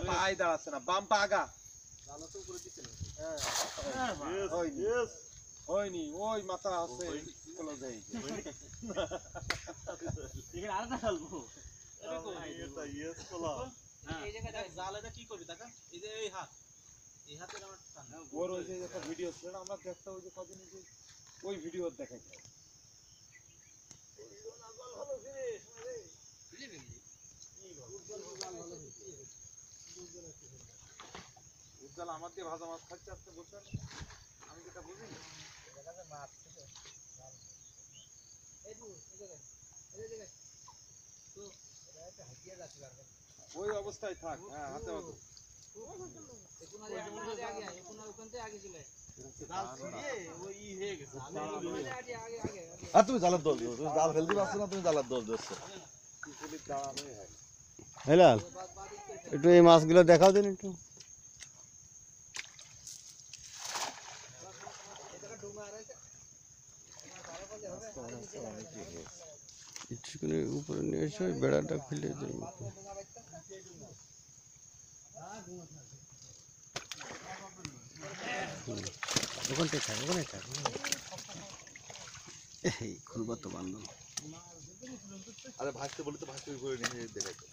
পায়ে দাঁড়াচ্ছে না, বাম পা আগা হয়নি, ওই মাথা আছে ওর ওই যে একটা ভিডিও ছিল না আমরা দেখতে, ওই যে কদিন ওই ভিডিও দেখাই উজ্জ্বল আমার দিয়ে ভাজা মাছ খাচ্ছে আজকে বলছেন, আমি যেটা বুঝি ওই অবস্থায় থাক। হ্যাঁ হাতে হাতে তুমি জালের দোষ দিচ্ছ, তুমি জাল ফেলতে পারছো না, তুমি জালের দোষ দিচ্ছ। হেলাল একটু এই মাছগুলো দেখাও দিন একটু। উপরে নিয়ে এসে বেড়াটা ফেলে দেয়। ওখানটায় থাক, ওখানে থাক। এই খুলবা তো বান্ধব। আরে ভাসতে বলি তো ভাসতে করে নিয়ে দেখাই তো।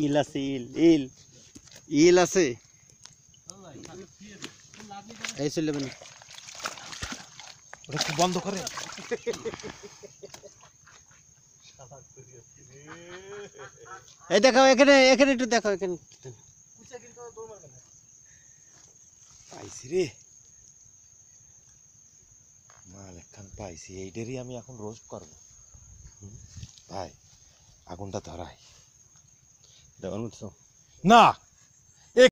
ইল আছে, ইল ইল ইল আছে। এই চলে যাবেন, ওটা খুব বন্ধ করে। এই দেখাও এখানে, এখানে একটু দেখাও এখানে। পাইছি রে মাল একখান পাইছি, এইটারই আমি এখন রোস্ট করবো ভাই। আগুনটা ধরাই দেওয়ার মতো না।